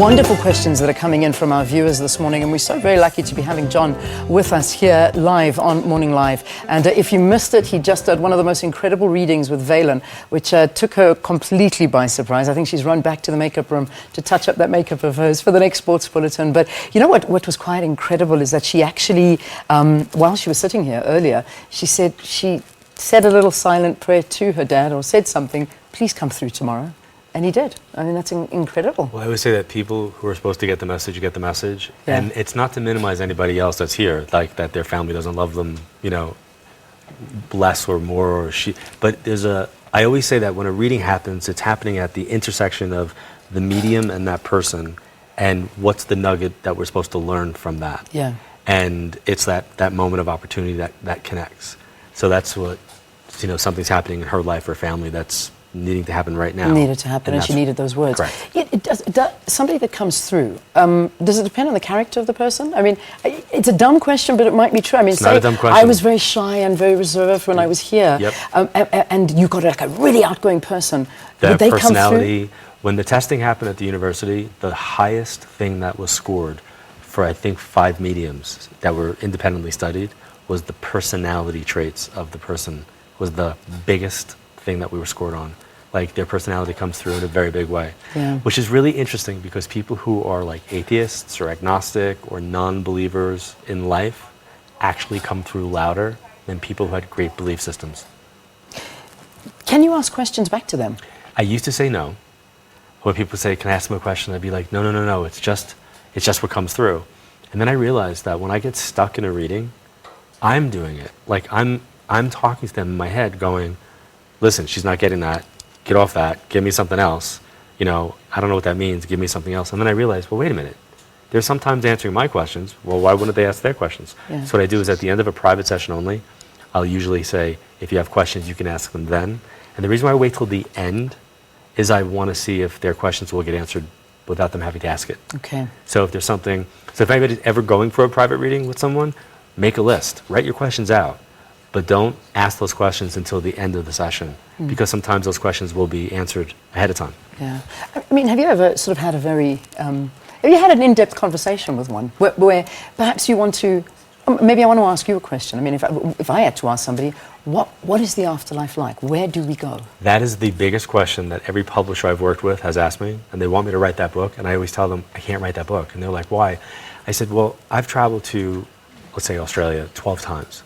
Wonderful questions that are coming in from our viewers this morning, and we're so very lucky to be having John with us here live on Morning Live. And if you missed it, he just did one of the most incredible readings with Valen, which took her completely by surprise. I think she's run back to the makeup room to touch up that makeup of hers for the next sports bulletin. But you know what was quite incredible is that she actually, while she was sitting here earlier, she said a little silent prayer to her dad, or said something, please come through tomorrow. And he did. I mean, that's incredible. Well, I always say that people who are supposed to get the message. Yeah. And it's not to minimize anybody else that's here, like that their family doesn't love them, you know, less or more, or but I always say that when a reading happens, it's happening at the intersection of the medium and that person, and what's the nugget that we're supposed to learn from that. Yeah. And it's that moment of opportunity that connects. So that's what, you know, something's happening in her life or family that's needing to happen right now. Needed to happen, and she needed those words. Correct. It does, somebody that comes through, does it depend on the character of the person? I mean, it's a dumb question, but it might be true. I mean, it's not a dumb question. I was very shy and very reserved when I was here, Yep. And you got like a really outgoing person. Their Would they personality, come through? when the testing happened at the university, the highest thing that was scored for, I think, 5 mediums that were independently studied was the personality traits of the person, was the biggest thing that we were scored on. Like, their personality comes through in a very big way. Yeah. Which is really interesting, because people who are like atheists or agnostic or non-believers in life actually come through louder than people who had great belief systems. Can you ask questions back to them? I used to say no. When people say, can I ask them a question? I'd be like, no, it's just what comes through. And then I realized that when I get stuck in a reading, I'm doing it. Like, I'm talking to them in my head going, listen, she's not getting that. Get off that. Give me something else. You know, I don't know what that means. Give me something else. And then I realized, well, wait a minute. They're sometimes answering my questions. Well, why wouldn't they ask their questions? Yeah. So what I do is, at the end of a private session only, I'll usually say, if you have questions, you can ask them then. And the reason why I wait till the end is I want to see if their questions will get answered without them having to ask it. Okay. So if there's something, so if anybody's ever going for a private reading with someone, make a list. Write your questions out. But don't ask those questions until the end of the session, because sometimes those questions will be answered ahead of time. Yeah. I mean, have you ever sort of had have you had an in-depth conversation with one where perhaps you want to, maybe I want to ask you a question. I mean, if I had to ask somebody, what is the afterlife like? Where do we go? That is the biggest question that every publisher I've worked with has asked me, and they want me to write that book, and I always tell them, I can't write that book. And they're like, why? I said, well, I've traveled to, let's say, Australia 12 times.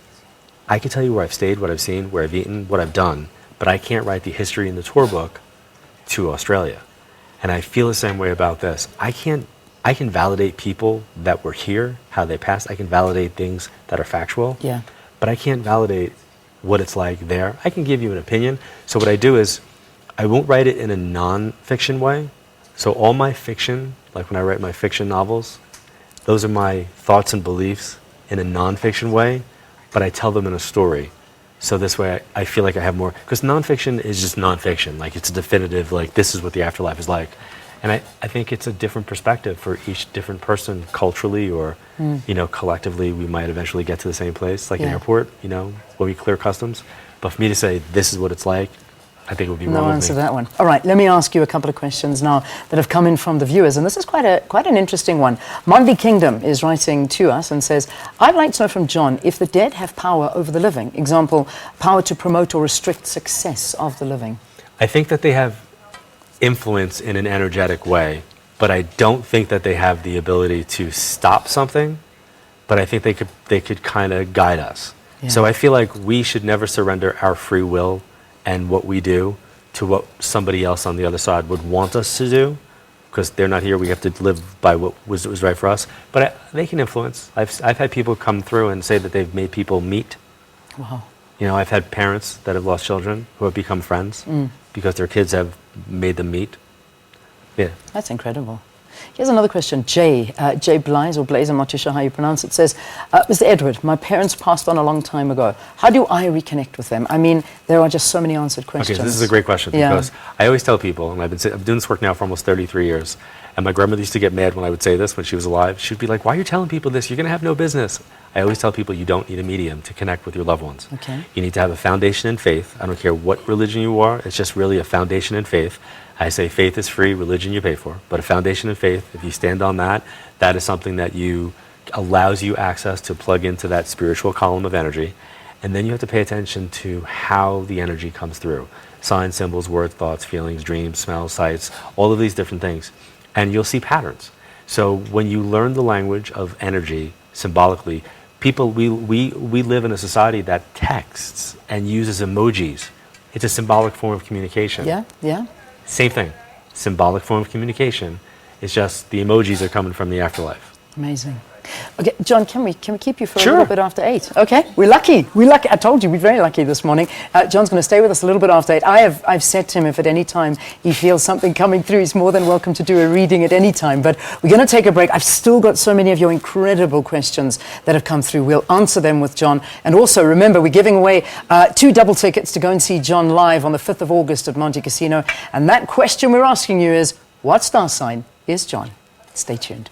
I can tell you where I've stayed, what I've seen, where I've eaten, what I've done, but I can't write the history in the tour book to Australia. And I feel the same way about this. I can validate people that were here, how they passed. I can validate things that are factual. Yeah. But I can't validate what it's like there. I can give you an opinion. So what I do is, I won't write it in a non-fiction way. So all my fiction, like when I write my fiction novels, those are my thoughts and beliefs in a non-fiction way, but I tell them in a story. So this way I feel like I have more, because nonfiction is just nonfiction. Like, it's a definitive, like, this is what the afterlife is like. And I think it's a different perspective for each different person culturally, or, you know, collectively we might eventually get to the same place, like an airport, you know, when we clear customs. But for me to say, this is what it's like, I think it would be wrong. No answer to that one. All right, let me ask you a couple of questions now that have come in from the viewers, and this is quite an interesting one. Monvi Kingdom is writing to us and says, I'd like to know from John if the dead have power over the living. Example, power to promote or restrict success of the living. I think that they have influence in an energetic way, but I don't think that they have the ability to stop something, but I think they could kind of guide us. Yeah. So I feel like we should never surrender our free will and what we do to what somebody else on the other side would want us to do, because they're not here. We have to live by what was right for us. But they can influence. I've had people come through and say that they've made people meet. Wow. You know, I've had parents that have lost children who have become friends because their kids have made them meet. Yeah. That's incredible. Here's another question. Jay Blaze, or Blaze, I'm not too sure how you pronounce it, says, Mr. Edward, my parents passed on a long time ago. How do I reconnect with them? I mean, there are just so many answered questions. Okay, this is a great question, because I always tell people, and I've been doing this work now for almost 33 years, And my grandmother used to get mad when I would say this when she was alive. She'd be like, why are you telling people this? You're going to have no business. I always tell people you don't need a medium to connect with your loved ones. Okay. You need to have a foundation in faith. I don't care what religion you are. It's just really a foundation in faith. I say faith is free, religion you pay for. But a foundation in faith, if you stand on that, that is something that allows you access to plug into that spiritual column of energy. And then you have to pay attention to how the energy comes through. Signs, symbols, words, thoughts, feelings, dreams, smells, sights, all of these different things. And you'll see patterns. So when you learn the language of energy symbolically, people, we live in a society that texts and uses emojis. It's a symbolic form of communication. Yeah, yeah. Same thing. Symbolic form of communication. It's just the emojis are coming from the afterlife. Amazing. Okay, John, can we keep you for Sure. a little bit after 8? Okay, we're lucky. I told you, we're very lucky this morning. John's going to stay with us a little bit after 8. I've said to him, if at any time he feels something coming through, he's more than welcome to do a reading at any time. But we're going to take a break. I've still got so many of your incredible questions that have come through. We'll answer them with John. And also, remember, we're giving away 2 double tickets to go and see John live on the 5th of August at Montecasino. And that question we're asking you is, what star sign is John? Stay tuned.